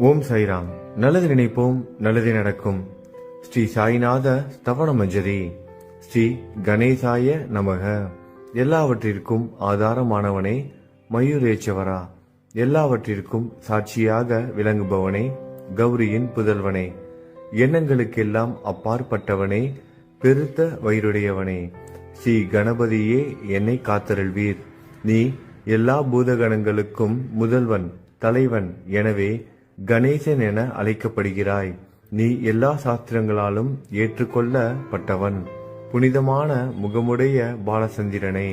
ஓம் சாய்ராம். நல்லது நினைப்போம், நல்லது நடக்கும். ஸ்ரீ சாய்நாத ஸ்தவன மஞ்சரி. ஸ்ரீ கணேசாய நமக. எல்லாவற்றிற்கும் ஆதாரமானவனே, மயூரேச்சவரா, எல்லாவற்றிற்கும் சாட்சியாக விளங்குபவனே, கௌரியின் புதல்வனே, எண்ணங்களுக்கெல்லாம் அப்பாற்பட்டவனே, பெருத்த வயிறுடையவனே, ஸ்ரீ கணபதியே என்னை காத்தருள்வீர். நீ எல்லா பூதகணங்களுக்கும் முதல்வன், தலைவன். எனவே கணேசன் என அழைக்கப்படுகிறாய். நீ எல்லா சாஸ்திரங்களாலும் ஏற்றுக்கொள்ளப்பட்டவன். புனிதமான முகமுடைய பாலசந்திரனே,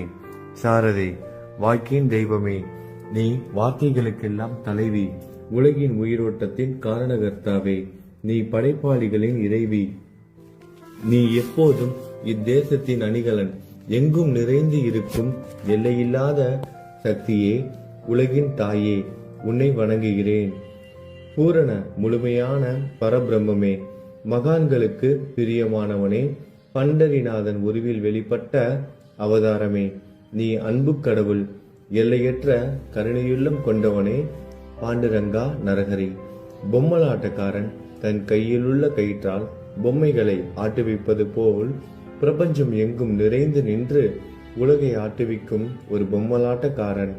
சாரதே, வாக்கின் தெய்வமே, நீ வார்த்தைகளுக்கெல்லாம் தலைவி, உலகின் உயிரோட்டத்தின் காரணகர்த்தாவே, நீ படைப்பாளிகளின் இறைவி, நீ எப்போதும் இத்தேசத்தின் அணிகலன், எங்கும் நிறைந்து இருக்கும் எல்லையில்லாத சக்தியே, உலகின் தாயே, உன்னை வணங்குகிறேன். பூரண முழுமையான பரபிரம்மே, மகான்களுக்கு பிரியமானவனே, பண்டரிநாதன் உருவில் வெளிப்பட்ட அவதாரமே, நீ அன்பு கடவுள், எல்லையற்ற கருணையுள்ளம் கொண்டவனே, பாண்டுரங்கா நரஹரி. பொம்மலாட்டக்காரன் தன் கையிலுள்ள கயிற்றால் பொம்மைகளை ஆட்டுவிப்பது போல் பிரபஞ்சம் எங்கும் நிறைந்து நின்று உலகை ஆட்டுவிக்கும் ஒரு பொம்மலாட்டக்காரன்.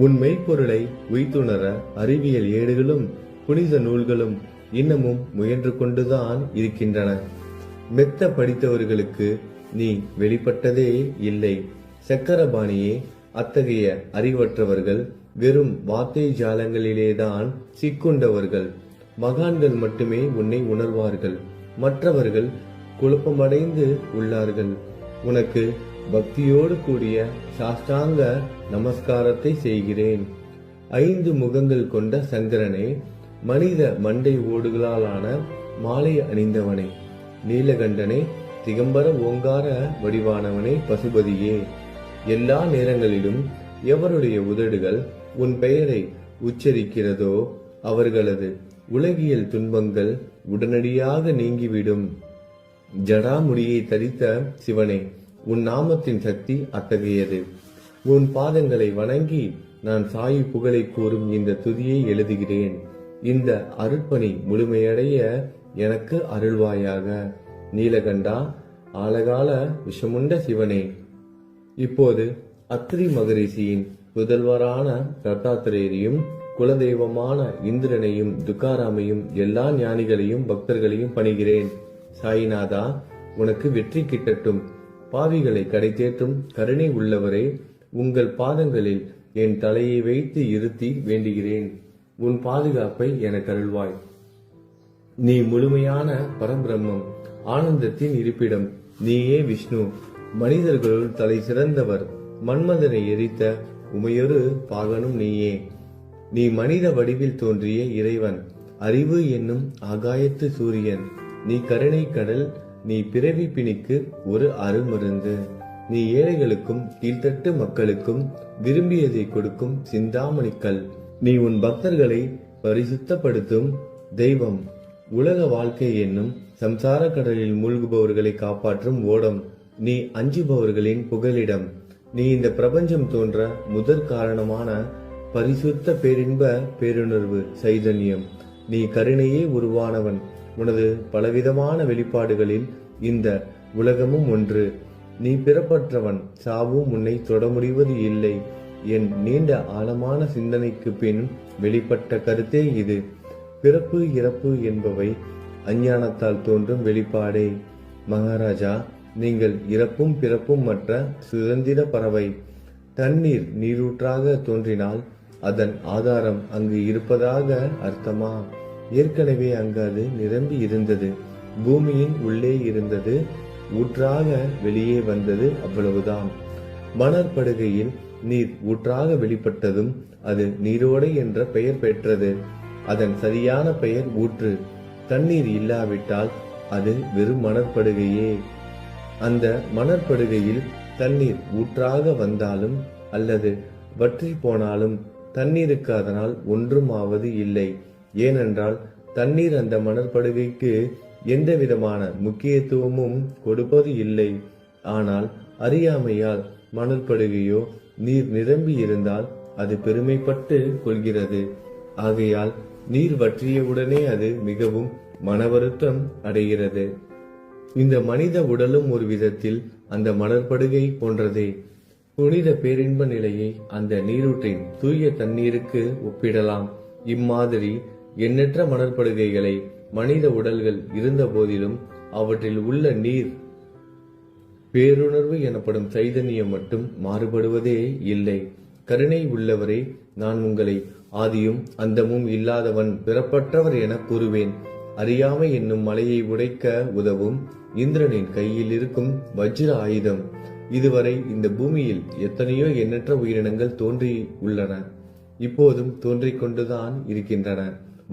உன் மெய்ப்பொருளை உய்த்துணர அறிவியல் ஏடுகளும் புனித நூல்களும் இன்னமும் முயன்று கொண்டுதான் இருக்கின்றன. மெத்த படித்தவர்களுக்கு நீ வெளிப்பட்டதே இல்லை. சக்கரபாணியே, அத்தகைய அறிவற்றவர்கள் வெறும் வார்த்தை ஜாலங்களிலேதான் சிக்குண்டவர்கள். மகான்கள் மட்டுமே உன்னை உணர்வார்கள். மற்றவர்கள் குழப்பமடைந்து உள்ளார்கள். உனக்கு பக்தியோடு கூடிய சாஷ்டாங்க நமஸ்காரத்தை செய்கிறேன். 5 முகங்கள் கொண்ட சந்திரனே, மனித மண்டை ஓடுகளாலான மாலை அணிந்தவனே, நீலகண்டனே, திகம்பர ஓங்கார வடிவானவனே, பசுபதியே, எல்லா நேரங்களிலும் எவருடைய உதடுகள் உன் பெயரை உச்சரிக்கிறதோ அவர்களது உலகியல் துன்பங்கள் உடனடியாக நீங்கிவிடும். ஜடாமுடியை தரித்த சிவனே, உன் நாமத்தின் சக்தி அத்தகையது. உன் பாதங்களை வணங்கி நான் சாயி புகழை கூறும் இந்த துதியை எழுதுகிறேன். இந்த அருட்பணி முழுமையடைய எனக்கு அருள்வாயாக. நீலகண்டா, ஆலகால விஷமுண்ட சிவனே. இப்போது அத்ரி மகரிஷியின் புதல்வரான தத்தாத்திரேயரையும் குலதெய்வமான இந்திரனையும் துக்காராமையும் எல்லா ஞானிகளையும் பக்தர்களையும் பணிகிறேன். சாயிநாதா, உனக்கு வெற்றி கிட்டட்டும். பாவிகளை கடைத்தேற்றும் கருணை உள்ளவரே, உங்கள் பாதங்களில் என் தலையை வைத்து இருத்தி வேண்டுகிறேன். உன் பாதுகாப்பை எனக்கு அருள்வாய். நீ முழுமையான பரபிரம்மம், ஆனந்தத்தின் இருப்பிடம். நீயே விஷ்ணு, மனிதர்களுள் தலை சிறந்தவர். மன்மதனை எரித்த உமையொரு பாகனும் நீயே. நீ மனித வடிவில் தோன்றிய இறைவன், அறிவு என்னும் ஆகாயத்து சூரியன். நீ கருணை கடல், நீ பிறவி பிணிக்கு ஒரு அருமருந்து. நீ ஏழைகளுக்கும் கீழ்த்தட்டு மக்களுக்கும் விரும்பியதை கொடுக்கும் சிந்தாமணிக்கல். நீ உன் பக்தர்களை பரிசுத்தப்படுத்தும் தெய்வம். உலக வாழ்க்கை என்னும் சம்சார கடலில் மூழ்குபவர்களை காப்பாற்றும் ஓடம். நீ அஞ்சுபவர்களின் புகலிடம். நீ இந்த பிரபஞ்சம் தோன்ற முதற் காரணமான பரிசுத்த பேரின்ப பேருணர்வு சைதன்யம். நீ கருணையே உருவானவன். உனது பலவிதமான வெளிப்பாடுகளில் இந்த உலகமும் ஒன்று. நீ பிறப்பற்றவன், சாவும் உன்னை தொட முடிவது இல்லை. என் நீண்ட ஆழமான சிந்தனைக்கு பின் வெளிப்பட்ட கருத்தே இது. பிறப்பு இறப்பு என்பவை அஞ்ஞானத்தால் தோன்றும் வெளிப்பாடே. மகாராஜா, நீங்கள் இறப்பும் பிறப்பும் மற்ற சுதந்திர பறவை. தண்ணீர் நீரூற்றாக தோன்றினால் அதன் ஆதாரம் அங்கு இருப்பதாக அர்த்தமா? ஏற்கனவே அங்கு அது நிரம்பி இருந்தது. பூமியின் உள்ளே இருந்தது, ஊற்றாக வெளியே வந்தது, அவ்வளவுதான். மணற்படுகையில் நீர் ஊற்றாக வெளிப்பட்டதும் அது நீரோடை என்ற பெயர் பெற்றது. அதன் சரியான பெயர் ஊற்று. தண்ணீர் இல்லாவிட்டால் அது வெறும் மணற்படுகையே. அந்த மணற்படுகையில் தண்ணீர் ஊற்றாக வந்தாலும் அல்லது வற்றி போனாலும் தண்ணீருக்கு அதனால் ஒன்றும் ஆவது இல்லை. ஏனென்றால் தண்ணீர் அந்த மணற்படுகைக்கு எந்த விதமான முக்கியத்துவமும் கொடுப்பது இல்லை. ஆனால் அறியாமையால் மணற்படுகையோ நீர் நிரம்பி இருந்தால் அது பெருமைப்பட்டு கொள்கிறது. ஆகையால் நீர் வற்றியவுடனே அது மிகவும் மனவருத்தம் அடைகிறது. இந்த மனித உடலும் ஒரு விதத்தில் அந்த மணற்படுகை போன்றதே. புனித பேரின்ப நிலையை அந்த நீரூற்றின் தூய தண்ணீருக்கு ஒப்பிடலாம். இம்மாதிரி எண்ணற்ற மணற்படுகைகளை மனித உடல்கள் இருந்த போதிலும் அவற்றில் உள்ள நீர் பேருணர்வு எனப்படும் சைதன்யம் மட்டும் மாறுபடுவதே இல்லை. கருணை உள்ளவரே, நான் உங்களை ஆதியும் அந்தமும் இல்லாதவன் பிறப்பற்றவர் என கூறுவேன். அறியாமை என்னும் மலையை உடைக்க உதவும் இந்திரனின் கையில் இருக்கும் வஜ்ர ஆயுதம். இதுவரை இந்த பூமியில் எத்தனையோ எண்ணற்ற உயிரினங்கள் தோன்றி உள்ளன, இப்போதும் தோன்றிக் கொண்டுதான் இருக்கின்றன.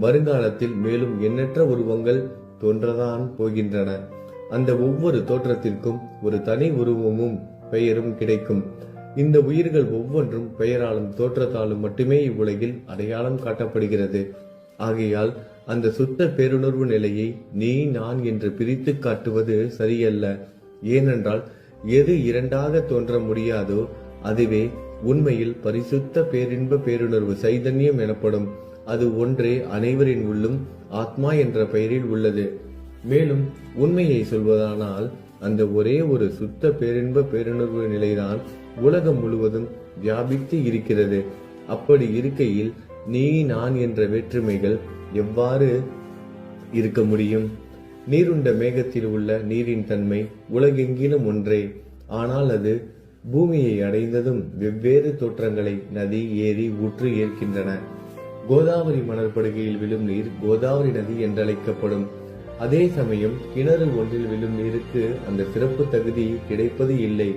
வருங்காலத்தில் மேலும் எண்ணற்ற உருவங்கள் தோன்றதான் போகின்றன. அந்த ஒவ்வொரு தோற்றத்திற்கும் ஒரு தனி உருவமும் பெயரும் கிடைக்கும். இந்த உயிர்கள் ஒவ்வொன்றும் பெயராலும் தோற்றத்தாலும் மட்டுமே இவ்வுலகில் அடையாளம் காட்டப்படுகிறது. ஆகையால் அந்த சுத்த பேருணர்வு நிலையை நீ நான் என்று பிரித்து காட்டுவது சரியல்ல. ஏனென்றால் எது இரண்டாக தோன்ற முடியாதோ அதுவே உண்மையில் பரிசுத்த பேரின்ப பேருணர்வு சைதன்யம் எனப்படும். அது ஒன்றே அனைவரின் உள்ளும் ஆத்மா என்ற பெயரில் உள்ளது. மேலும் உண்மையை சொல்வதானால் அந்த ஒரே ஒரு சுத்த பேரின்ப பேருணர்வு நிலைதான் உலகம் முழுவதும் வியாபித்து இருக்கிறது. அப்படி இருக்கையில் நீ நான் என்ற வேற்றுமைகள் எவ்வாறு இருக்க முடியும்? நீருண்ட மேகத்தில் உள்ள நீரின் தன்மை உலகெங்கிலும் ஒன்றே. ஆனால் அது பூமியை அடைந்ததும் வெவ்வேறு தோற்றங்களை நதி, ஏரி, ஊற்று ஏற்கின்றன. கோதாவரி மணற்படுகையில் விழும் நீர் கோதாவரி நதி என்றழைக்கப்படும். அதே சமயம் கிணறு ஒன்றில் விழும் நீருக்கு அந்த சிறப்பு தகுதி கிடைப்பது இல்லை.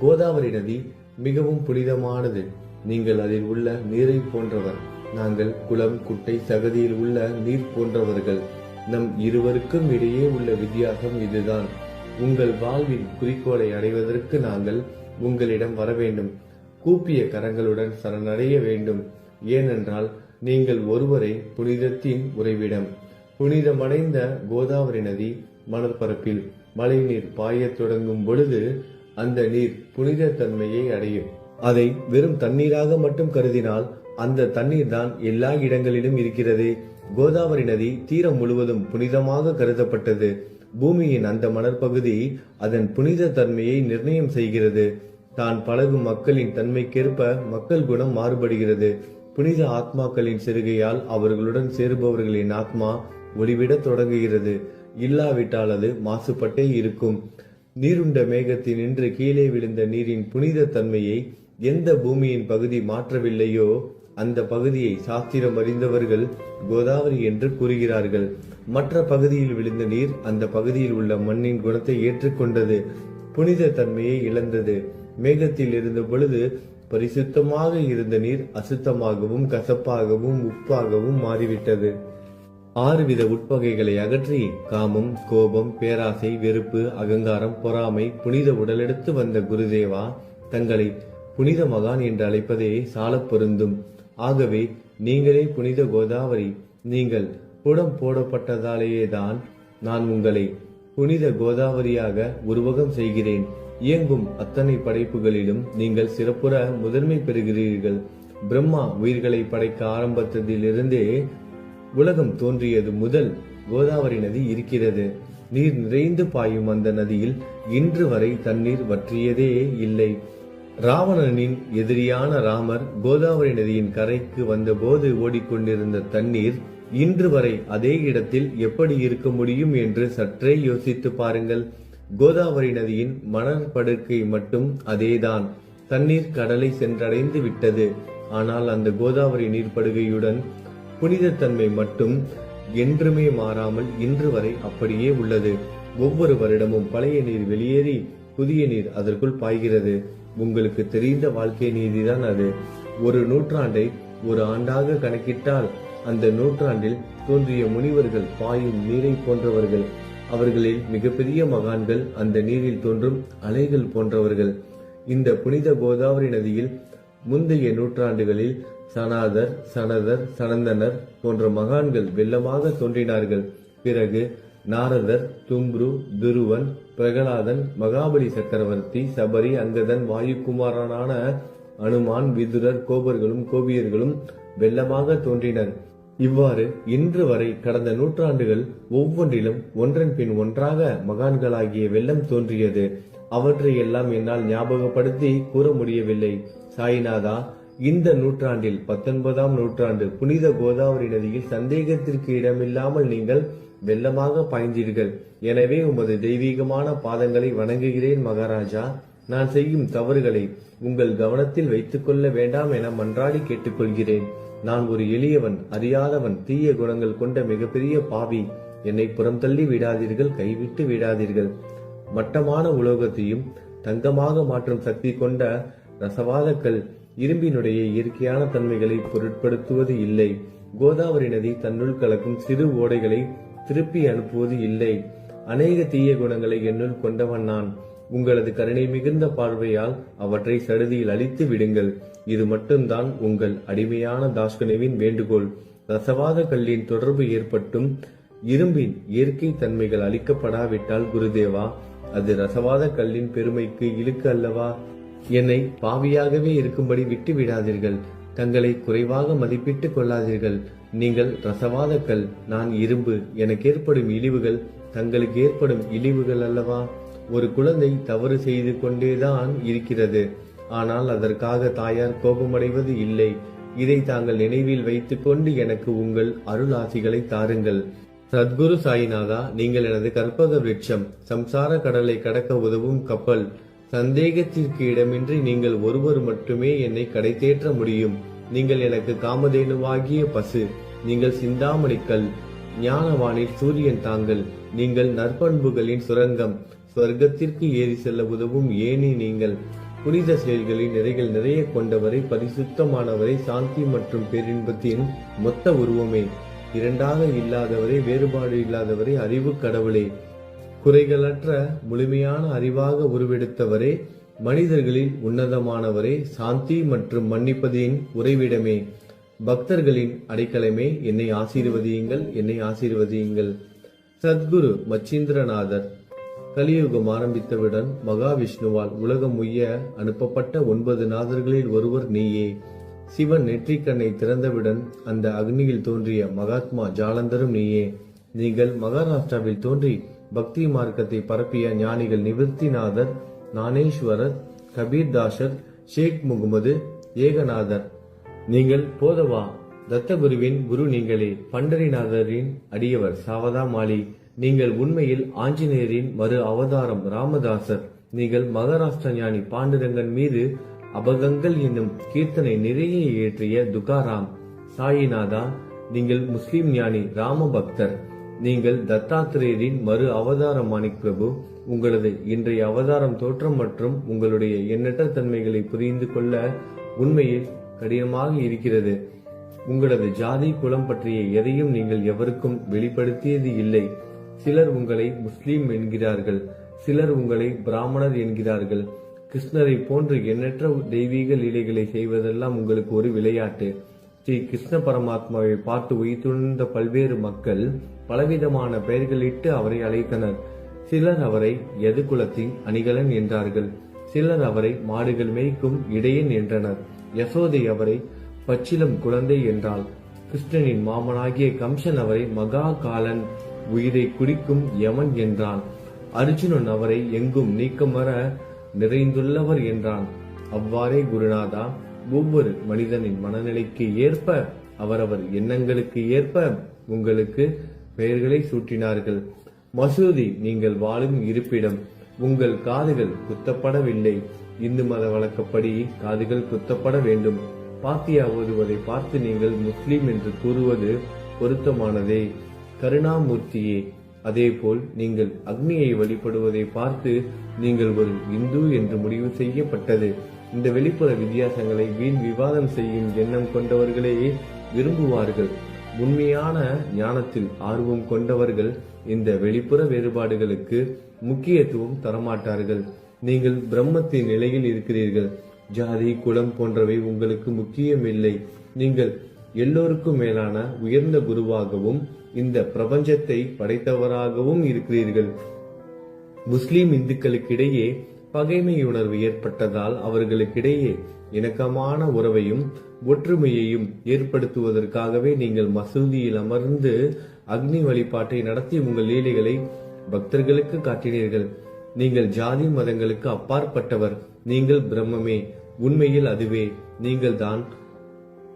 கோதாவரி நதி மிகவும் புனிதமானது. நீங்கள் அதில் உள்ள நீரை போன்றவர். நாங்கள் குளம், குட்டை, சகதியில் உள்ள நீர் போன்றவர்கள். நம் இருவருக்கும் இடையே உள்ள வித்தியாசம் இதுதான். உங்கள் வாழ்வின் குறிக்கோளை அடைவதற்கு நாங்கள் உங்களிடம் வர வேண்டும். கூப்பிய கரங்களுடன் சரணடைய வேண்டும். ஏனென்றால் நீங்கள் ஒருவரை புனிதத்தின் உறைவிடம். புனிதமடைந்த கோதாவரி நதி மணற்பரப்பில் மழை நீர் பாயத் தொடங்கும் பொழுது அந்த நீர் புனித தன்மையை அடையும். அதை வெறும் தண்ணீராக மட்டும் கருதினால் அந்த தண்ணீர் தான் எல்லா இடங்களிலும் இருக்கிறது. கோதாவரி நதி தீரம் முழுவதும் புனிதமாக கருதப்பட்டது. பூமியின் அந்த மணற்பகுதி அதன் புனித தன்மையை நிர்ணயம் செய்கிறது. தான் பழகும் மக்களின் தன்மைக்கேற்ப மக்கள் குணம் மாறுபடுகிறது. புனித ஆத்மாக்களின் சிறுகையால் அவர்களுடன் சேருபவர்களின் ஆத்மா ஒளிவிட தொடங்குகிறது. இல்லாவிட்டால் அது மாசுபட்டே இருக்கும். நீருண்ட மேகத்தினின்று கீழே விழுந்த நீரின் புனித தன்மையை எந்த பூமியின் பகுதி மாற்றவில்லையோ அந்த பகுதியை சாஸ்திரம் அறிந்தவர்கள் கோதாவரி என்று கூறுகிறார்கள். மற்ற பகுதியில் விழுந்த நீர் அந்த பகுதியில் உள்ள மண்ணின் குணத்தை ஏற்றுக்கொண்டது, புனித தன்மையை இழந்தது. மேகத்தில் இருந்த பொழுது பரிசுத்தமாக இருந்த நீர் அசுத்தமாகவும் கசப்பாகவும் உப்பாகவும் மாறிவிட்டது. 6 வித உட்பகைகளை அகற்றி காமம், கோபம், பேராசை, வெறுப்பு, அகங்காரம், பொறாமை புனித உடலெடுத்து வந்த குருதேவா தங்களை புனித மகான் என்று அழைப்பதே சாலப் பொருந்தும். ஆகவே நீங்களே புனித கோதாவரி. நீங்கள் புடம் போடப்பட்டதாலேயேதான் நான் உங்களை புனித கோதாவரியாக உருவகம் செய்கிறேன். இயங்கும் அத்தனை படைப்புகளிலும் நீங்கள் சிறப்புற முதன்மை பெறுகிறீர்கள். பிரம்மா உயிர்களை படைக்க ஆரம்பித்ததிலிருந்தே உலகம் தோன்றியது முதல் கோதாவரி நதி இருக்கிறது. நீர் நிறைந்து பாயும் அந்த நதியில் இன்று வரை தண்ணீர் வற்றியதே இல்லை. ராவணனின் எதிரியான ராமர் கோதாவரி நதியின் கரைக்கு வந்தபோது ஓடிக்கொண்டிருந்த தண்ணீர் இன்று வரை அதே இடத்தில் எப்படி இருக்க முடியும் என்று சற்றே யோசித்து பாருங்கள். கோதாவரி நதியின் மணற்படுக்கை மட்டும் அதேதான். தண்ணீர் கடலை சென்றடைந்து விட்டது. ஆனால் அந்த கோதாவரி நீர்ப்படுகையுடன் புனிதத்தன்மை மட்டும் என்றுமே மாறாமல் இன்று வரை அப்படியே உள்ளது. ஒவ்வொரு வருடமும் பழைய நீர் வெளியேறி புதிய நீர் அதற்குள் பாய்கிறது. உங்களுக்கு தெரிந்த வாழ்க்கை நீதிதான் அது. ஒரு நூற்றாண்டை ஒரு ஆண்டாக கணக்கிட்டால் அந்த நூற்றாண்டில் தோன்றிய முனிவர்கள் பாயும் நீரை போன்றவர்கள். அவர்களில் மிகப்பெரிய மகான்கள் அந்த நீரில் தோன்றும் அலைகள் போன்றவர்கள். இந்த புனித கோதாவரி நதியில் முந்தைய நூற்றாண்டுகளில் சனாதர், சனதர், சனந்தனர் போன்ற மகான்கள் வெள்ளமாக தோன்றினார்கள். பிறகு நாரதர், தும்ரு, துருவன், பிரகலாதன், மகாபலி சக்கரவர்த்தி, சபரி, அங்கதன், வாயுகுமாரனான அனுமான், விதுரர், கோபர்களும் கோபியர்களும் வெள்ளமாக தோன்றினர். இவ்வாறு இன்று வரை கடந்த நூற்றாண்டுகள் ஒவ்வொன்றிலும் ஒன்றன் பின் ஒன்றாக மகான்களாகிய வெள்ளம் தோன்றியது. அவற்றை எல்லாம் என்னால் ஞாபகப்படுத்தி கூற முடியவில்லை. சாய்நாதா, இந்த நூற்றாண்டில் 19ஆம் நூற்றாண்டு புனித கோதாவரி நதியில் சந்தேகத்திற்கு இடமில்லாமல் நீங்கள் வெள்ளமாக பாய்ந்தீர்கள். எனவே உமது தெய்வீகமான பாதங்களை வணங்குகிறேன் மகாராஜா. நான் செய்யும் தவறுகளை உங்கள் கவனத்தில் வைத்துக் கொள்ள வேண்டாம் என மன்றாடி கேட்டுக்கொள்கிறேன். நான் ஒரு எளியவன், அறியாதவன், தீய குணங்கள் கொண்ட மிகப்பெரிய பாவி. என்னை புறம் தள்ளி விடாதீர்கள், கைவிட்டு விடாதீர்கள். மட்டமான உலோகத்தையும் தங்கமாக மாற்றும் சக்தி கொண்ட ரசவாதக்கல் இரும்பினுடைய இயற்கையான தன்மைகளை பொருட்படுத்துவது இல்லை. கோதாவரி நதி தன்னுள் கலக்கும் சிறு ஓடைகளை திருப்பி அனுப்புவது இல்லை. அநேக தீய குணங்களை என்னுள் கொண்டவன் நான். உங்களது கருணை மிகுந்த பார்வையால் அவற்றை சடுதியில் அழித்து விடுங்கள். இது மட்டும்தான் உங்கள் அடிமையான தாஸ்கனுவின் வேண்டுகோள். ரசவாத கல்லின் தொடர்பு ஏற்பட்டும் இரும்பின் இயற்கை தன்மைகள் அளிக்கப்படாவிட்டால் குருதேவா, அது ரசவாத கல்லின் பெருமைக்கு இழுக்கு அல்லவா? என்னை பாவியாகவே இருக்கும்படி விட்டு விடாதீர்கள். தங்களை குறைவாக மதிப்பிட்டுக் கொள்ளாதீர்கள். நீங்கள் ரசவாத கல், நான் இரும்பு. எனக்கு ஏற்படும் இழிவுகள் தங்களுக்கு ஏற்படும் இழிவுகள் அல்லவா? ஒரு குழந்தை தவறு செய்து கொண்டேதான் இருக்கிறது. ஆனால் அதற்காக தாயார் கோபமடைவது இல்லை. இதை தாங்கள் நினைவில் வைத்துக் கொண்டு எனக்கு உங்கள் அருள் ஆசிகளை தாருங்கள். சத்குரு சாய்நாதா, நீங்கள் எனது கற்பக விருட்சம், சம்சார கடலை கடக்க உதவும் கப்பல். சந்தேகத்திற்கு இடமின்றி நீங்கள் ஒருவர் மட்டுமே என்னை கடை தேற்ற முடியும். நீங்கள் எனக்கு காமதேனுவாகிய பசு. நீங்கள் சிந்தாமணிக்கல், ஞானவானில் சூரியன் தாங்கள். நீங்கள் நற்பண்புகளின் சுரங்கம், சொர்க்கத்திற்கு ஏறி செல்ல உதவும் ஏணி நீங்கள். புனித செயல்களின் நிறைகள் நிறைய கொண்டவரை, பரிசுத்தமானவரை, சாந்தி மற்றும் பேரின்பத்தின் மொத்த உருவமே, இரண்டாக இல்லாதவரே, வேறுபாடு இல்லாதவரே, அறிவு கடவுளே, குறைகளற்ற முழுமையான அறிவாக உருவெடுத்தவரே, மனிதர்களில் உன்னதமானவரே, சாந்தி மற்றும் மன்னிப்பதின் உறைவிடமே, பக்தர்களின் அடைக்கலமே, என்னை ஆசீர்வதியுங்கள், என்னை ஆசீர்வதியுங்கள். சத்குரு மச்சீந்திரநாதர். கலியுகம் ஆரம்பித்தவுடன் மகாவிஷ்ணுவால் உலகம் உய்ய அனுப்பப்பட்ட 9 நாதர்களில் ஒருவர் நீயே. சிவன் நெற்றிக்கண்ணை திறந்தவுடன் அந்த அக்னியில் தோன்றிய மகாத்மா ஜாலந்தரும் நீயே. நீங்கள் மகாராஷ்டிராவில் தோன்றி பக்தி மார்க்கத்தை பரப்பிய ஞானிகள் நிவர்த்திநாதர், ஞானேஸ்வரர், கபீர்தாசர், ஷேக் முகமது, ஏகநாதர். நீங்கள் போதவா, தத்தகுருவின் குரு நீங்களே. பண்டரிநாதரின் அடியவர் சாவதா மாலி. நீங்கள் உண்மையில் ஆஞ்சநேயரின் மறு அவதாரம் ராமதாசர். நீங்கள் மகாராஷ்டிர ஞானி பாண்டுரங்கன் மீது அபகங்கள் என்னும் கீர்த்தனை நிறைய இயற்றிய துகாராம். சாயிநாதா, நீங்கள் முஸ்லிம் ஞானி ராம பக்தர். நீங்கள் தத்தாத்திரேயரின் மறு அவதாரம் மாணிக் பிரபு. உங்களது இன்றைய அவதாரம் தோற்றம் மற்றும் உங்களுடைய எண்ணற்ற தன்மைகளை புரிந்து கொள்ள உண்மையில் கடினமாக இருக்கிறது. உங்களது ஜாதி குலம் பற்றிய எதையும் நீங்கள் எவருக்கும் வெளிப்படுத்தியது இல்லை. சிலர் உங்களை முஸ்லீம் என்கிறார்கள், சிலர் உங்களை பிராமணர் என்கிறார்கள். கிருஷ்ணரை போன்று எண்ணற்ற தெய்வீக லீலைகளை செய்வதெல்லாம் உங்களுக்கு ஒரு விளையாட்டு. ஸ்ரீ கிருஷ்ண பரமாத்மாவை பார்த்து உயிர்த்துணர்ந்த பல்வேறு மக்கள் பலவிதமான பெயர்களிட்டு அவரை அழைத்தனர். சிலர் அவரை யது குலத்தின் அணிகலன் என்றார்கள். சிலர் அவரை மாடுகள் மேய்க்கும் இடையன் என்றனர். யசோதை அவரை பச்சிலம் குழந்தை என்றாள். கிருஷ்ணனின் மாமனாகிய கம்சன் அவரை மகா காலன், உயிரை குடிக்கும் யமன் என்றான். அர்ஜுனன் அவரை எங்கும் நீக்கமர நிறைந்துள்ளவர் என்றான். அவ்வாறே குருநாதா, ஒவ்வொரு மனிதனின் மனநிலைக்கு ஏற்ப, அவரவர் எண்ணங்களுக்கு ஏற்ப உங்களுக்கு பெயர்களை சூட்டினார்கள். மசூதி நீங்கள் வாழும் இருப்பிடம். உங்கள் காதுகள் குத்தப்படவில்லை. இந்து மத வழக்கப்படி காதுகள் குத்தப்பட வேண்டும். பாத்தியா ஓதுவதை பார்த்து நீங்கள் முஸ்லிம் என்று கூறுவது பொருத்தமானதே. கருணாமூர்த்தியே, அதேபோல் நீங்கள் அக்னியை வழிபடுவதை பார்த்து நீங்கள் ஒரு இந்து என்று முடிவு செய்யப்பட்டது. இந்த வெளிப்புற வித்தியாசங்களை வீண் விவாதம் செய்யும் எண்ணம் கொண்டவர்களே விரும்புவார்கள். உண்மையான ஞானத்தில் ஆர்வம் கொண்டவர்கள் இந்த வெளிப்புற வேறுபாடுகளுக்கு முக்கியத்துவம் தரமாட்டார்கள். நீங்கள் பிரம்மத்தின் நிலையில் இருக்கிறீர்கள். ஜாதி குலம் போன்றவை உங்களுக்கு முக்கியமில்லை. நீங்கள் எல்லோருக்கும் மேலான உயர்ந்த குருவாகவும் இந்த பிரபஞ்சத்தை படைத்தவராகவும் இருக்கிறீர்கள். முஸ்லிம் இந்துக்களுக்கிடையே பகைமை உணர்வு ஏற்பட்டதால் அவர்களுக்கிடையே இணக்கமான உறவையும் ஒற்றுமையையும் ஏற்படுத்துவதற்காகவே நீங்கள் மசூதியில் அமர்ந்து அக்னி வழிபாட்டை நடத்தி உங்கள் லீலைகளை பக்தர்களுக்கு காட்டினீர்கள். நீங்கள் ஜாதி மதங்களுக்கு அப்பாற்பட்டவர். நீங்கள் பிரம்மமே. உண்மையில் அதுவே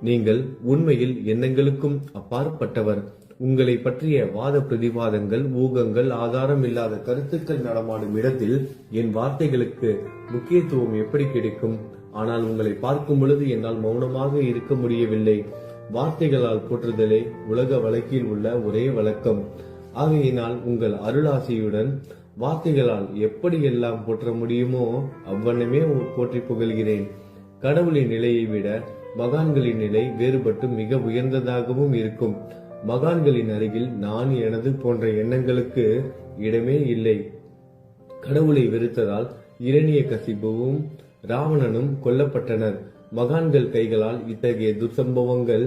நீங்கள் உண்மையில் எண்ணங்களுக்கும் அப்பாற்பட்டவர். உங்களை பற்றிய வாத பிரதிவாதங்கள், ஊகங்கள், ஆதாரம் இல்லாத கருத்துக்கள் நடமாடும் இடத்தில் என் வார்த்தைகளுக்கு முக்கியத்துவம் எப்படி கிடைக்கும்? ஆனால் உங்களை பார்க்கும் பொழுது என்னால் மௌனமாக இருக்க முடியவில்லை. வார்த்தைகளால் போற்றுதலே உலக வழக்கில் உள்ள ஒரே வழக்கம். ஆகையினால் உங்கள் அருளாசியுடன் வார்த்தைகளால் எப்படியெல்லாம் போற்ற முடியுமோ அவ்வண்ணமே போற்றி புகழ்கிறேன். கடவுளின் நிலையை விட மகான்களின் நிலை வேறுபட்டு மிக உயர்ந்ததாகவும் இருக்கும். மகான்களின் அருகில் நான் எனது போன்ற எண்ணங்களுக்கு இடமே இல்லை. கடவுளை வெறுத்ததால் இரணியகசிபுவும் ராவணனும் கொல்லப்பட்டனர். மகான்கள் கைகளால் இத்தகைய துர்சம்பவங்கள்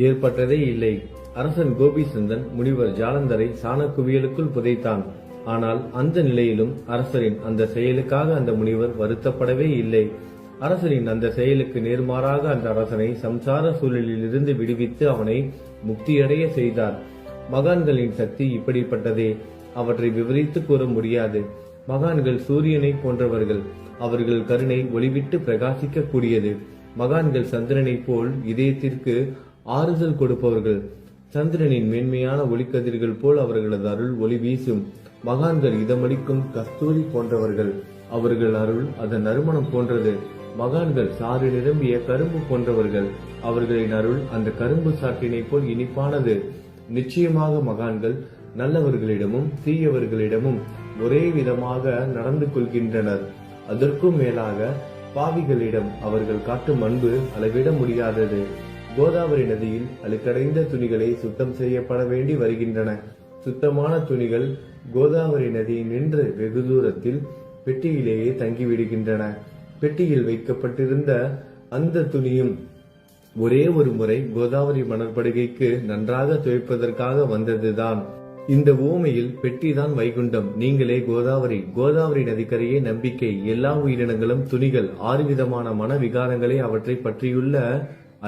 ஏற்பட்டதே இல்லை. அரசன் கோபிசந்தன் முனிவர் ஜாலந்தரை சாணக்குவியலுக்குள் புதைத்தான். ஆனால் அந்த நிலையிலும் அரசரின் அந்த செயலுக்காக அந்த முனிவர் வருத்தப்படவே இல்லை. அரசரின் அந்த செயலுக்கு நேர்மாறாக அந்த அரசனை சம்சார சூழலில் இருந்து விடுவித்து அவனை முக்தியடைய செய்தார். மகான்களின் சக்தி இப்படிப்பட்டதே. அவற்றை விவரித்து கூற முடியாது. மகான்கள் சூரியனை போன்றவர்கள். அவர்கள் கருணை ஒளிவிட்டு பிரகாசிக்க கூடியது. மகான்கள் சந்திரனை போல் இதயத்திற்கு ஆறுதல் கொடுப்பவர்கள். சந்திரனின் மேன்மையான ஒளிக்கதிர்கள் போல் அவர்களது அருள் ஒளி வீசும். மகான்கள் இதமளிக்கும் கஸ்தூரி போன்றவர்கள். அவர்கள் அருள் அதன் நறுமணம் போன்றது. மகான்கள் சாறு நிரம்பிய கரும்பு போன்றவர்கள். அவர்களின் அருள் அந்த கரும்பு சாற்றினை போல் இனிப்பானது. நிச்சயமாக மகான்கள் நல்லவர்களிடமும் தீயவர்களிடமும் ஒரே விதமாக நடந்து கொள்கின்றனர். அதற்கும் மேலாக பாவிகளிடம் அவர்கள் காட்டும் அன்பு அளவிட முடியாதது. கோதாவரி நதியில் அழுக்கடைந்த துணிகளை சுத்தம் செய்யப்பட வேண்டி வருகின்றன. சுத்தமான துணிகள் கோதாவரி நதியை நின்று வெகு தூரத்தில் பெட்டியிலேயே தங்கிவிடுகின்றன. பெட்டியில் வைக்கப்பட்டிருந்த அந்த துணியும் ஒரே ஒரு முறை கோதாவரி மணற்படுகைக்கு நன்றாக துவைப்பதற்காக வந்ததுதான். இந்த ஊமையில் பெட்டிதான் வைகுண்டம். நீங்களே கோதாவரி. கோதாவரி நதிக்கரையே நம்பிக்கை. எல்லா உயிரினங்களும் துணிகள். 6 விதமான மன விகாரங்களே அவற்றை பற்றியுள்ள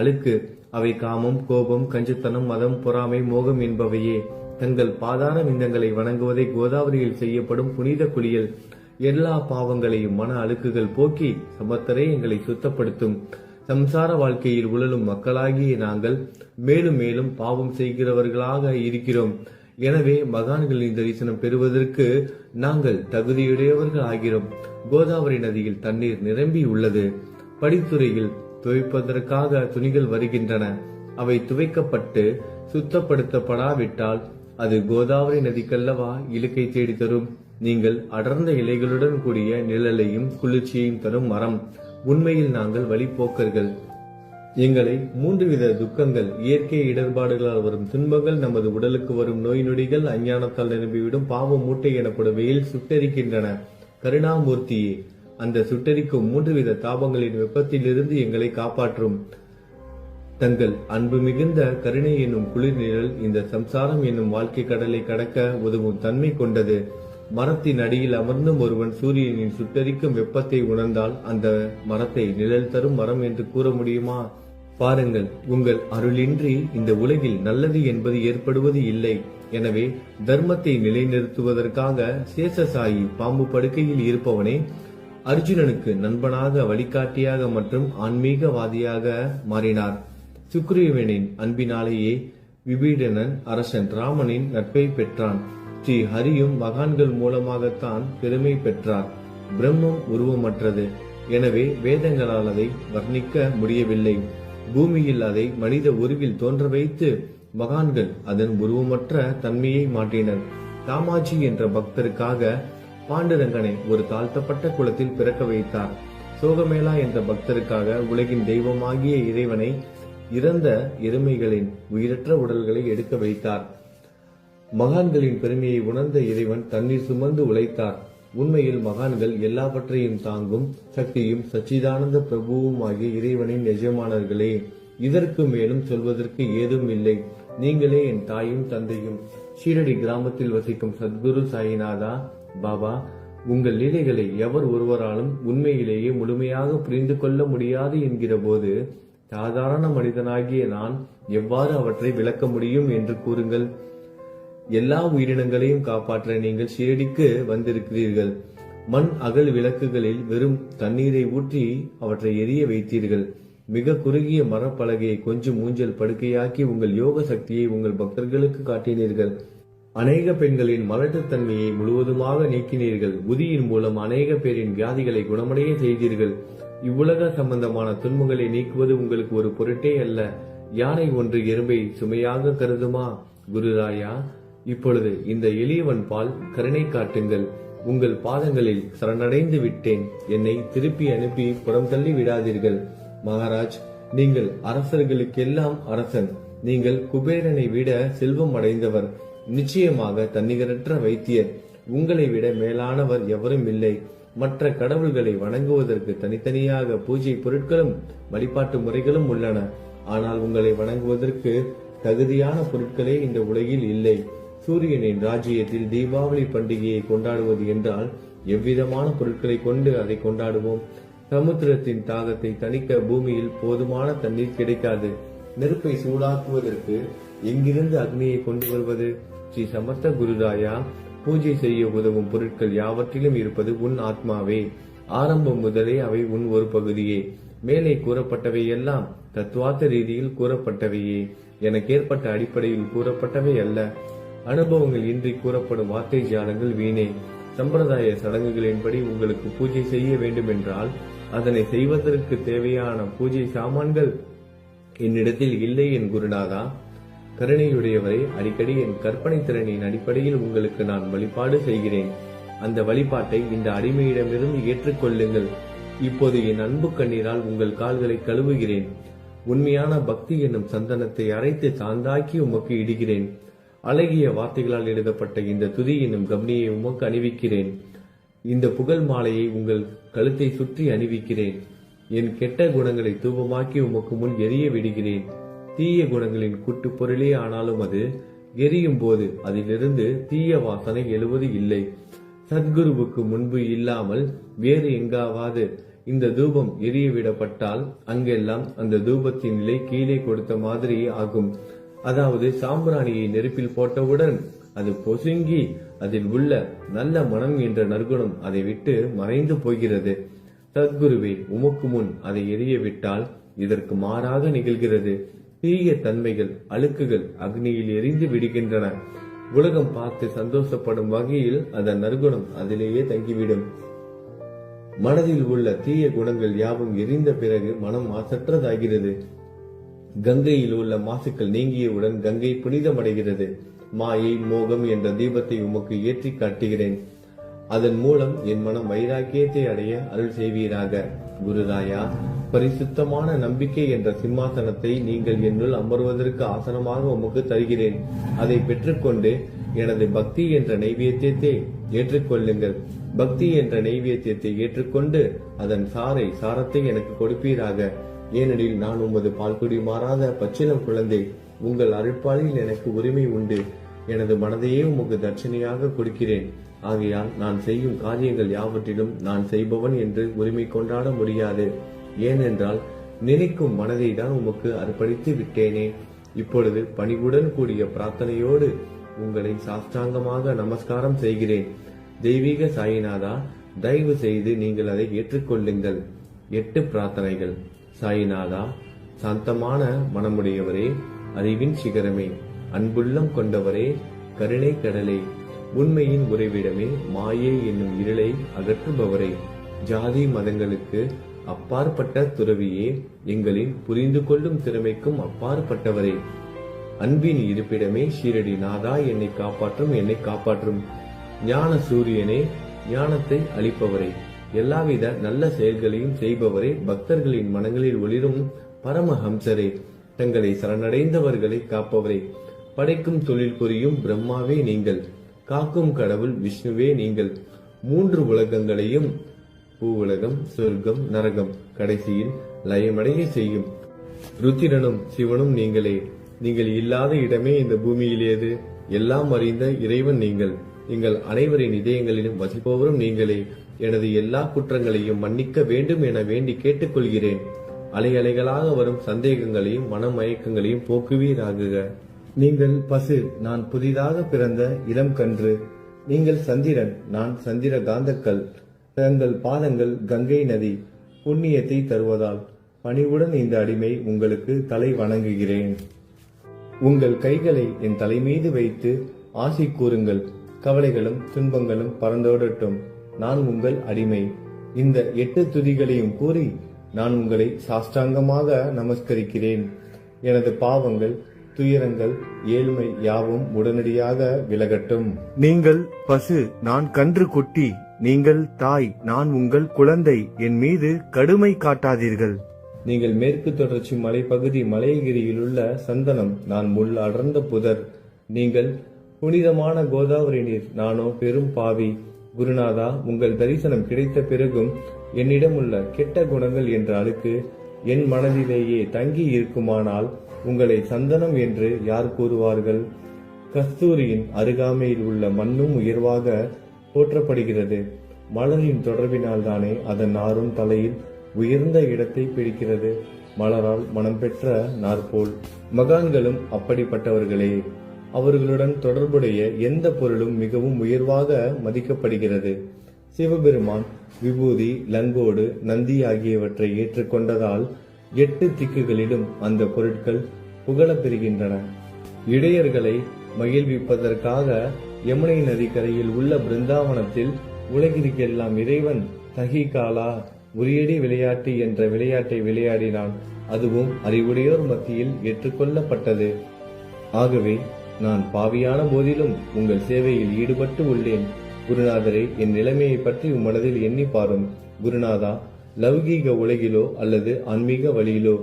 அழுக்கு. அவை காமம், கோபம், கஞ்சுத்தனம், மதம், பொறாமை, மோகம் என்பவையே. தங்கள் பாதார விந்தங்களை வணங்குவதை கோதாவரியில் செய்யப்படும் புனித குளியல் எல்லா பாவங்களையும் மன அழுக்குகள் போக்கி சமத்தரே எங்களை சுத்தப்படுத்தும். சம்சார வாழ்க்கையில் உழலும் மக்களாகிய நாங்கள் மேலும் மேலும் பாவம் செய்கிறவர்களாக இருக்கிறோம். எனவே மகான்களின் தரிசனம் பெறுவதற்கு நாங்கள் தகுதியுடையவர்கள் ஆகிறோம். கோதாவரி நதியில் தண்ணீர் நிரம்பி உள்ளது. படித்துறையில் துவைப்பதற்காக துணிகள் வருகின்றன. அவை துவைக்கப்பட்டு சுத்தப்படுத்தப்படாவிட்டால் அது கோதாவரி நதிக்கல்லவா இலக்கை தேடி தரும். நீங்கள் அடர்ந்த இலைகளுடன் கூடிய நிழலையும் குளிர்ச்சியையும் தரும் மரம். உண்மையில் நாங்கள் வழிபோக்கர்கள். எங்களை 3 வித துக்கங்கள், இயற்கை இடர்பாடுகளால் வரும் துன்பங்கள், நமது உடலுக்கு வரும் நோய் நொடிகள், அஞ்ஞானத்தால் நிரம்பிவிடும் பாவ மூட்டை எனப்படும் வெயில் சுட்டரிக்கின்றன. கருணாமூர்த்தியே, அந்த சுட்டரிக்கும் 3 வித தாபங்களின் வெப்பத்திலிருந்து எங்களை காப்பாற்றும். தங்கள் அன்பு மிகுந்த கருணை என்னும் குளிர் நிழல் இந்த சம்சாரம் என்னும் வாழ்க்கை கடலை கடக்க உதவும் தன்மை கொண்டது. மரத்தின் அடியில் அமர்ந்தும் ஒருவன் சூரியனின் சுட்டரிக்கும் வெப்பத்தை உணர்ந்தால் அந்த மரத்தை நிழல் தரும் மரம் என்று கூற முடியுமா? பாருங்கள், உங்கள் அருளின்றி இந்த உலகில் நல்லது என்பது ஏற்படுவது இல்லை. எனவே தர்மத்தை நிலைநிறுத்துவதற்காக சேஷசாயி பாம்பு படுக்கையில் இருப்பவனே அர்ஜுனனுக்கு நண்பனாக, வழிகாட்டியாக மற்றும் ஆன்மீகவாதியாக மாறினார். சுக்ரீவனின் அன்பினாலேயே விபீடனன் அரசன் ராமனின் நட்பை பெற்றான். ஸ்ரீ ஹரியும் மகான்கள் மூலமாகத்தான் பெருமை பெற்றார். பிரம்மம் உருவமற்றது. எனவே வேதங்களால் அதை வர்ணிக்க முடியவில்லை. பூமியில் அதை மனித உருவில் தோன்ற வைத்து மகான்கள் அதன் உருவமற்ற தன்மையை மாற்றினர். தாமாஜி என்ற பக்தருக்காக பாண்டுரங்கனை ஒரு தாழ்த்தப்பட்ட குலத்தில் பிறக்க வைத்தார். சோகமேளா என்ற பக்தருக்காக உலகின் தெய்வமாகிய இறைவனை இறந்த எருமைகளின் உயிரற்ற உடல்களை எடுக்க வைத்தார். மகான்களின் பெருமையை உணர்ந்த இறைவன் தண்ணீர் சுமந்து உழைத்தார். உண்மையில் மகான்கள் எல்லாவற்றையும் தாங்கும் சக்தியும் சச்சிதானந்த பிரபுவும் ஆகிய இறைவனின் எஜமானர்களே. இதற்கு மேலும் சொல்வதற்கு ஏதும் இல்லை. நீங்களே என் தாயும் தந்தையும். ஷீரடி கிராமத்தில் வசிக்கும் சத்குரு சாயிநாதா பாபா உங்கள் லீலைகளை எவர் ஒருவராலும் உண்மையிலேயே முழுமையாக புரிந்து கொள்ள முடியாது என்கிற போது சாதாரண மனிதனாகிய நான் எவ்வாறு அவற்றை விளக்க முடியும் என்று கூறுங்கள். எல்லா உயிரினங்களையும் காப்பாற்ற நீங்கள் ஷிரடிக்கு வந்திருக்கிறீர்கள். மண் அகல் விளக்குகளில் வெறும் தண்ணீரை ஊற்றி அவற்றை எரிய வைத்தீர்கள். மிக குறுகிய மரப்பலகையை கொஞ்சம் ஊஞ்சல் படுக்கையாக்கி உங்கள் யோக சக்தியை உங்கள் பக்தர்களுக்கு காட்டினீர்கள். அநேக பெண்களின் மலட்டுத்தன்மையை முழுவதுமாக நீக்கினீர்கள். உதியின் மூலம் அநேக பேரின் வியாதிகளை குணமடைய செய்தீர்கள். இவ்வுலக சம்பந்தமான துன்பங்களை நீக்குவது உங்களுக்கு ஒரு பொருட்டே அல்ல. யானை ஒன்று எறும்பை சுமையாக கருதுமா? குருராயா, இப்பொழுது இந்த எளியவன் பால் கருணை காட்டுங்கள். உங்கள் பாதங்களில் சரணடைந்து விட்டேன். என்னை திருப்பி அனுப்பி புறம் தள்ளி விடாதீர்கள். மகாராஜ், நீங்கள் அரசர்களுக்கெல்லாம் அரசன். நீங்கள் குபேரனை விட செல்வம் அடைந்தவர். நிச்சயமாக தன்னிகரற்ற வைத்தியர். உங்களை விட மேலானவர் எவரும் இல்லை. மற்ற கடவுள்களை வணங்குவதற்கு தனித்தனியாக பூஜை பொருட்களும் வழிபாட்டு முறைகளும் உள்ளன. ஆனால் உங்களை வணங்குவதற்கு தகுதியான பொருட்களே இந்த உலகில் இல்லை. சூரியனின் ராஜ்யத்தில் தீபாவளி பண்டிகையை கொண்டாடுவது என்றால் எவ்விதமான பொருட்களை கொண்டு அதை கொண்டாடுவோம்? சமுத்திரத்தின் தாகத்தை தணிக்க பூமியில் போதுமான தண்ணீர் கிடைக்காது. நெருப்பை சூடாக்குவதற்கு எங்கிருந்து அக்னியை கொண்டு வருவது? ஸ்ரீ சமர்த்த குருராயா, பூஜை செய்ய உதவும் பொருட்கள் யாவற்றிலும் இருப்பது உன் ஆத்மாவே. ஆரம்பம் முதலே அவை உன் ஒரு பகுதியே. மேலே கூறப்பட்டவை எல்லாம் தத்துவார்த்த ரீதியில் கூறப்பட்டவையே. எனக்கு ஏற்பட்ட அடிப்படையில் கூறப்பட்டவை அல்ல. அனுபவங்கள் இன்றி கூறப்படும் வார்த்தை ஜாலங்கள் வீணே. சம்பிரதாய சடங்குகளின்படி உங்களுக்கு பூஜை செய்ய வேண்டும் என்றால் அதனை செய்வதற்கு தேவையான பூஜை சாமான்கள் என்னிடத்தில் இல்லை என் குருநாதா. கருணையுடையவரை, அடிக்கடி என் கற்பனை திறனின் அடிப்படையில் உங்களுக்கு நான் வழிபாடு செய்கிறேன். அந்த வழிபாட்டை இந்த அடிமையிடமிருந்து ஏற்றுக்கொள்ளுங்கள். இப்போது என் அன்பு கண்ணீரால் உங்கள் கால்களை கழுவுகிறேன். உண்மையான பக்தி என்னும் சந்தனத்தை அரைத்து சாந்தாக்கி உமக்கு இடுகிறேன். அழகிய வார்த்தைகளால் எழுதப்பட்ட இந்த துதி என்னும் கம்னியை உமக்கு அணிவிக்கிறேன். இந்த புகழ் மாலையை உங்கள் கழுத்தை சுற்றி அணிவிக்கிறேன். என் கெட்ட குணங்களை தூபமாக்கி உமக்கு முன் எரிய விடுகிறேன். தீய குணங்களின் கூட்டு பொருளே ஆனாலும் அது எரியும் போது அதிலிருந்து தீய வாசனை எழுவது இல்லை. சத்குருவுக்கு முன்பு இல்லாமல் வேறு எங்காவது இந்த தூபம் எரிய விடப்பட்டால் அங்கெல்லாம் அந்த தூபத்தின் நிலை கீழே கொடுத்த மாதிரி ஆகும். அதாவது சாம்பிராணியை நெருப்பில் போட்டவுடன் அது பொசுங்கி அதில் உள்ள நல்ல மனம் என்ற நற்குணம் அதை விட்டு மறைந்து போகிறது. சத்குருவே, உமக்கு முன் அதை எரிய விட்டால் இதற்கு மாறாக நிகழ்கிறது. தீய தன்மைகள், அழுக்குகள் அக்னியில் எரிந்து விடுகின்றன. உலகம் பார்த்து சந்தோஷப்படும் வகையில் அதன் நற்குணம் அதிலேயே தங்கிவிடும். மனதில் உள்ள தீய குணங்கள் யாவும் எரிந்த பிறகு மனம் மாசற்றதாகிறது. கங்கையில் உள்ள மாசுக்கள் நீங்கியவுடன் கங்கை புனிதமடைகிறது. மாயை, மோகம் என்ற தீபத்தை உமக்கு ஏற்றி காட்டுகிறேன். அதன் மூலம் என் மனம் வைராக்கியத்தை அடைய அருள் செய்வீராக. குருராயா, பரிசுத்தமான நம்பிக்கை என்ற சிம்மாசனத்தை நீங்கள் என்னுள் அமர்வதற்கு ஆசனமாக உமக்கு தருகிறேன். அதை பெற்றுக்கொண்டு எனது பக்தி என்ற நைவேத்தியத்தை ஏற்றுக்கொள்ளுங்கள். பக்தி என்ற நைவேத்தியத்தை ஏற்றுக்கொண்டு அதன் சாரத்தை எனக்கு கொடுப்பீராக. ஏனெனில் நான் உமது பால்குடி மாறாத பச்சிலம் குழந்தை. உங்கள் அருட்பாலில் எனக்கு உரிமை உண்டு. எனது மனதையே உமக்கு தட்சணையாக கொடுக்கிறேன். ஆகையால் நான் செய்யும் காரியங்கள் யாவற்றிலும் நான் செய்பவன் என்று உரிமை கொண்டாட முடியாது. ஏனென்றால் நினைக்கும் மனதை தான் உமக்கு அர்ப்பணித்து விட்டேனே. இப்பொழுது பணிவுடன் கூடிய பிரார்த்தனையோடு உங்களை சாஷ்டாங்கமாக நமஸ்காரம் செய்கிறேன். தெய்வீக சாயிநாதா, தயவு செய்து நீங்கள் அதை ஏற்றுக்கொள்ளுங்கள். 8 பிரார்த்தனைகள். சாயிநாதா, சாந்தமான மனமுடையவரே, அறிவின் சிகரமே, அன்புள்ளம் கொண்டவரே, கருணை கடலே, உண்மையின் உறைவிடமே, மாயை என்னும் இருளை அகற்றுபவரே, ஜாதி மதங்களுக்கு அப்பாற்பட்ட துறவியே, எங்களின் புரிந்து கொள்ளும் திறமைக்கும் அப்பாற்பட்டவரே, அன்பின் இருப்பிடமே, ஷீரடி நாதா, என்னை காப்பாற்றும். ஞான சூரியனே, ஞானத்தை அளிப்பவரே, எல்லாவித நல்ல செயல்களையும் செய்பவரே, பக்தர்களின் மனங்களில் ஒளிரும் பரமஹம்சரே, தங்களை சரணடைந்தவர்களை காப்பவரே, படைக்கும் தொழில் புரியும் பிரம்மாவே நீங்கள், காக்கும் கடவுள் விஷ்ணுவே நீங்கள், 3 உலகங்களையும், பூவுலகம், சொர்க்கம், நரகம், கடைசியில் லயமடைய செய்யும் ருத்திரனும் சிவனும் நீங்களே. நீங்கள் இல்லாத இடமே இந்த பூமியில் ஏது? எல்லாம் அறிந்த இறைவன் நீங்கள். எங்கள் அனைவரின் இதயங்களிலும் வசிப்பவரும் நீங்களே. எனது எல்லா குற்றங்களையும் மன்னிக்க வேண்டும் என வேண்டி கேட்டுக்கொள்கிறேன். அலைகளாக வரும் சந்தேகங்களையும் மனமயக்கங்களையும் போக்குவீராகுக. நீங்கள் பசு, நான் புதிதாக பிறந்த இளம் கன்று. நீங்கள் சந்திரன், நான் சந்திர காந்தக்கல். தங்கள் பாதங்கள் கங்கை நதி, புண்ணியத்தை தருவதால் பணிவுடன் இந்த அடிமை உங்களுக்கு தலை வணங்குகிறேன். உங்கள் கைகளை என் தலை மீது வைத்து ஆசி கூறுங்கள். கவலைகளும் துன்பங்களும் பறந்தோடட்டும். நான் உங்கள் அடிமை. இந்த 8 துதிகளையும் கூறி நான் உங்களை சாஷ்டாங்கமாக நமஸ்கரிக்கிறேன். எனது பாவங்கள், துயரங்கள், ஏழ்மை யாவும் உடனடியாக விலகட்டும். நீங்கள் பசு, நான் கன்று குட்டி. நீங்கள் தாய், நான் உங்கள் குழந்தை. என் மீது கடுமை காட்டாதீர்கள். நீங்கள் மேற்கு தொடர்ச்சி மலைப்பகுதி மலையகிரியில் உள்ள சந்தனம், நான் முள் அடர்ந்த புதர். நீங்கள் புனிதமான கோதாவரி நீர், நானோ பெரும் பாவி. குருநாதா, உங்கள் தரிசனம் கிடைத்த பிறகும் என்னிடம் உள்ள கெட்ட குணங்கள் என்ற அழுக்கு என் மனதிலேயே தங்கி இருக்குமானால் உங்களை சந்தனம் என்று யார் கூறுவார்கள்? கஸ்தூரியின் அருகாமையில் உள்ள மண்ணும் உயர்வாக போற்றப்படுகிறது. மலரின் தொடர்பினால் தானே அதன் நாரும் தலையில் உயர்ந்த இடத்தை பிடிக்கிறது. மலரால் மனம் பெற்ற நாற்போல் மகான்களும் அப்படிப்பட்டவர்களே. அவர்களுடன் தொடர்புடைய எந்த பொருளும் மிகவும் உயர்வாக மதிக்கப்படுகிறது. சிவபெருமான் விபூதி, லங்கோடு, நந்தி ஆகியவற்றை ஏற்றுக்கொண்டதால் 8 திக்குகளிலும் அந்த பொருட்கள் புகழப்பெறுகின்றன. இடையர்களை மகிழ்விப்பதற்காக யமுனை நதிக்கரையில் உள்ள பிருந்தாவனத்தில் உலகிற்கெல்லாம் இறைவன் தகிகாலா உரியடி விளையாட்டு என்ற விளையாட்டை விளையாடினான். அதுவும் அறிவுடையோர் மத்தியில் ஏற்றுக்கொள்ளப்பட்டது. ஆகவே நான் பாவியான போதிலும் உங்கள் சேவையில் ஈடுபட்டு உள்ளேன். குருநாதரை, என் நிலைமையை பற்றி மனதில் எண்ணி பாரும். குருநாதா, லௌகீக உலகிலோ அல்லது ஆன்மீக வழியிலோ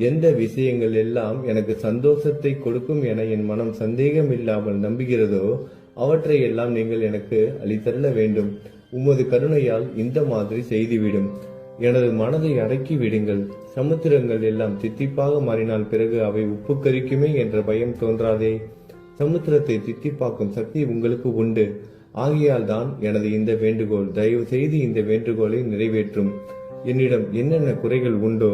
எந்த விஷயங்கள் எல்லாம் எனக்கு சந்தோஷத்தை கொடுக்கும் என என் மனம் சந்தேகம் இல்லாமல் நம்புகிறதோ அவற்றை எல்லாம் நீங்கள் எனக்கு அளித்தள்ள வேண்டும். உமது கருணையால் இந்த மாதிரி செய்துவிடும். எனது மனதை அடக்கி விடுங்கள். சமுத்திரங்கள் எல்லாம் தித்திப்பாக மாறினால் பிறகு அவை உப்பு கரிக்குமே என்ற பயம் தோன்றாதே. சமுத்திரத்தை தித்திப்பாக்கும் சக்தி உங்களுக்கு உண்டு. ஆகையால் தான் எனது இந்த வேண்டுகோள். தயவு செய்து இந்த வேண்டுகோளை நிறைவேற்றும். என்னிடம் என்னென்ன குறைகள் உண்டோ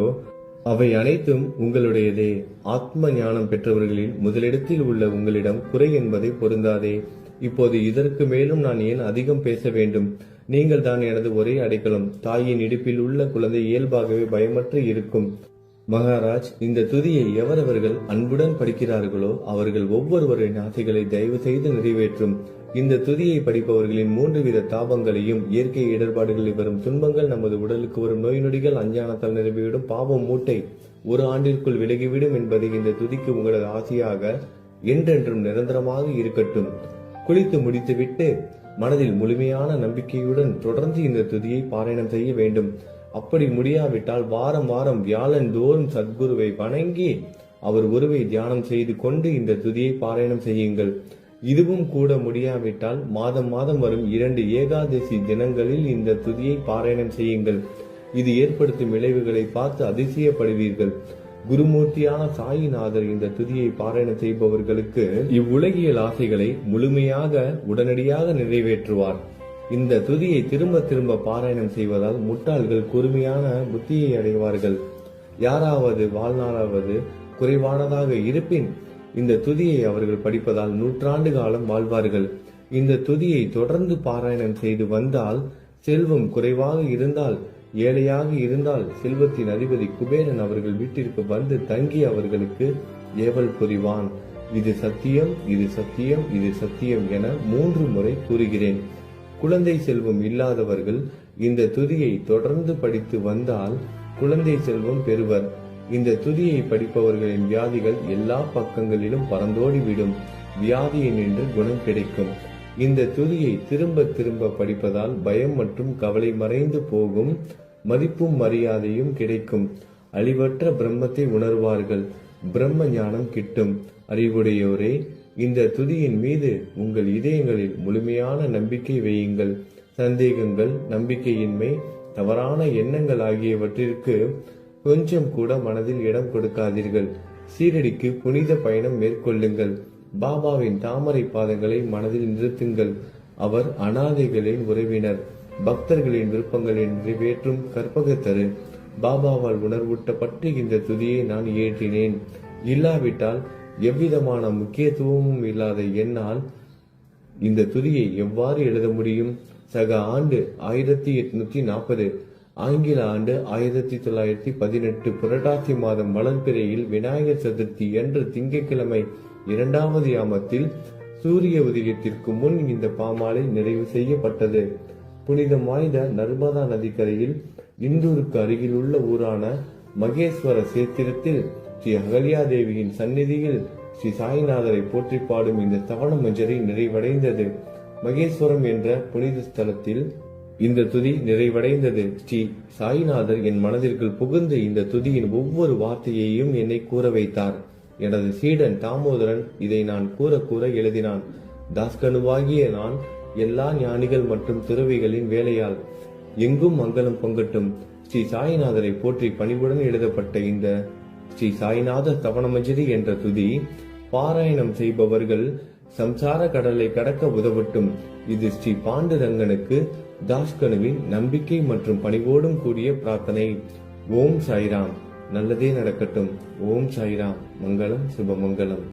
அவை அனைத்தும் உங்களுடையதே. ஆத்ம ஞானம் பெற்றவர்களில் முதலிடத்தில் உள்ள உங்களிடம் குறை என்பதை பொருந்தாதே. இப்போது இதற்கு மேலும் நான் ஏன் அதிகம் பேச வேண்டும்? நீங்கள் தான் எனது ஒரே அடைக்கலம். தாயின் இடுப்பில் உள்ள குழந்தை இயல்பாகவே பயமற்று இருக்கும். மகாராஜ், இந்த துதியை எவரவர்கள் அன்புடன் படிக்கிறார்களோ அவர்கள் ஒவ்வொருவரின் ஆசைகளை தயவு செய்து நிறைவேற்றும். இந்த துதியை படிப்பவர்களின் 3 வித தாபங்களையும், இயற்கை இடர்பாடுகளில் வரும் துன்பங்கள், நமது உடலுக்கு வரும் நோய் நொடிகள், அஞ்ஞானத்தால் நிரம்பிவிடும் பாவம் மூட்டை 1 ஆண்டிற்குள் விலகிவிடும் என்பதை இந்த துதிக்கு உங்களது ஆசையாக என்றென்றும் நிரந்தரமாக இருக்கட்டும். குளித்து முடித்துவிட்டு மனதில் முழுமையான நம்பிக்கையுடன் தொடர்ந்து இந்த துதியை பாராயணம் செய்ய வேண்டும். அப்படி முடியாவிட்டால் வாரம் வாரம் வியாழன் தோறும் சத்குருவை வணங்கி அவர் உருவை தியானம் செய்து கொண்டு இந்த துதியை பாராயணம் செய்யுங்கள். இதுவும் கூட முடியாவிட்டால் மாதம் மாதம் வரும் 2 ஏகாதசி தினங்களில் இந்த துதியை பாராயணம் செய்யுங்கள். இது ஏற்படுத்தும் விளைவுகளை பார்த்து அதிசயப்படுவீர்கள். குருமூர்த்தியான சாயிநாதர் இந்த துதியை பாராயணம் செய்பவர்களுக்கு இவ்வுலகியல் ஆசைகளை முழுமையாக உடனடியாக நிறைவேற்றுவார். இந்த துதியை திரும்ப திரும்ப பாராயணம் செய்வதால் முட்டாள்கள் கூர்மையான புத்தியை அடைவார்கள். யாராவது வாழ்நாளாவது குறைவானதாக இருப்பின் இந்த துதியை அவர்கள் படிப்பதால் 100 ஆண்டு காலம் வாழ்வார்கள். இந்த துதியை தொடர்ந்து பாராயணம் செய்து வந்தால் செல்வம் குறைவாக இருந்தால், ஏழையாக இருந்தால் செல்வத்தின் அதிபதி குபேரன் அவர்கள் வீட்டிற்கு வந்து தங்கி அவர்களுக்கு ஏவல் புரிவான். இது சத்தியம், இது சத்தியம், இது சத்தியம் என 3 முறை கூறுகிறேன். குழந்தை செல்வம் இல்லாதவர்கள் இந்த துதியை தொடர்ந்து படித்து வந்தால் குழந்தை செல்வம் பெறுவர். இந்த துதியை படிப்பவர்களின் வியாதிகள் எல்லா பக்கங்களிலும் பறந்தோடிவிடும். வியாதியை நின்று குணம் கிடைக்கும். இந்த துதியை திரும்ப திரும்ப படிப்பதால் பயம் மற்றும் கவலை மறைந்து போகும். மதிப்பும் மரியாதையும் கிடைக்கும். அழிவற்ற பிரம்மத்தை உணர்வார்கள். பிரம்ம ஞானம் கிட்டும். அறிவுடையோரே, இந்த துதியின் மீது உங்கள் இதயங்களில் முழுமையான நம்பிக்கை வையுங்கள். சந்தேகங்கள், நம்பிக்கையின்மை, தவறான எண்ணங்கள் ஆகியவற்றிற்கு கொஞ்சம் கூட மனதில் இடம் கொடுக்காதீர்கள். சீரடிக்கு புனித பயணம் மேற்கொள்ளுங்கள். பாபாவின் தாமரை பாதங்களை மனதில் நிறுத்துங்கள். அவர் அனாதைகளின் உறவினர், பக்தர்களின் விருப்பங்களை நிறைவேற்றும் கற்பகத்தரு. பாபாவால் உணர்வூட்டப்பட்டு இந்த துதியை நான் இயற்றினேன். இல்லாவிட்டால் எவ்விதமான முக்கியத்துவமும் இல்லாத என்னால் இந்த துதியை எவ்வாறு எழுத முடியும்? சக ஆண்டு 1840, ஆங்கில ஆண்டு 1918 புரட்டாசி மாதம் வளர்பிறையில் விநாயகர் சதுர்த்தி அன்று திங்கட்கிழமை 2வது யாமத்தில் சூரிய உதயத்திற்கு முன் இந்த பாமாலை நிறைவு செய்யப்பட்டது. புனிதம் வாய்ந்த நர்மதா நதிக்கரையில் இந்தூருக்கு அருகில் உள்ள ஊரான மகேஸ்வர சேத்திரத்தில் ஸ்ரீ அகல்யாதேவியின் சந்நிதியில் ஸ்ரீ சாய்நாதரை போற்றி பாடும் இந்த தவண மஞ்சரி நிறைவடைந்தது. மகேஸ்வரம் என்ற புனித ஸ்தலத்தில் இந்த துதி நிறைவடைந்தது. ஸ்ரீ சாய்நாதர் என் மனதிற்குள் புகுந்து இந்த துதியின் ஒவ்வொரு வார்த்தையையும் என்னை கூற வைத்தார். எனது சீடன் தாமோதரன் இதை நான் கூற கூற எழுதினான். தாஸ்கனுவாகிய நான் எல்லா ஞானிகள் மற்றும் துறவிகளின் வேலையால் எங்கும் மங்களம் பொங்கட்டும். ஸ்ரீ சாய்நாதரை போற்றி பணிவுடன் எழுதப்பட்ட இந்த ஸ்ரீ சாய்நாத தவணமஞ்சரி என்ற துதி பாராயணம் செய்பவர்கள் சம்சார கடலை கடக்க உதவட்டும். இது ஸ்ரீ பாண்டுரங்கனுக்கு தாஸ்கனுவின் நம்பிக்கை மற்றும் பணிவோடும் கூடிய பிரார்த்தனை. ஓம் சாய்ராம். நல்லதே நடக்கட்டும். ஓம் சாய்ராம். மங்களம் சுபமங்கலம்.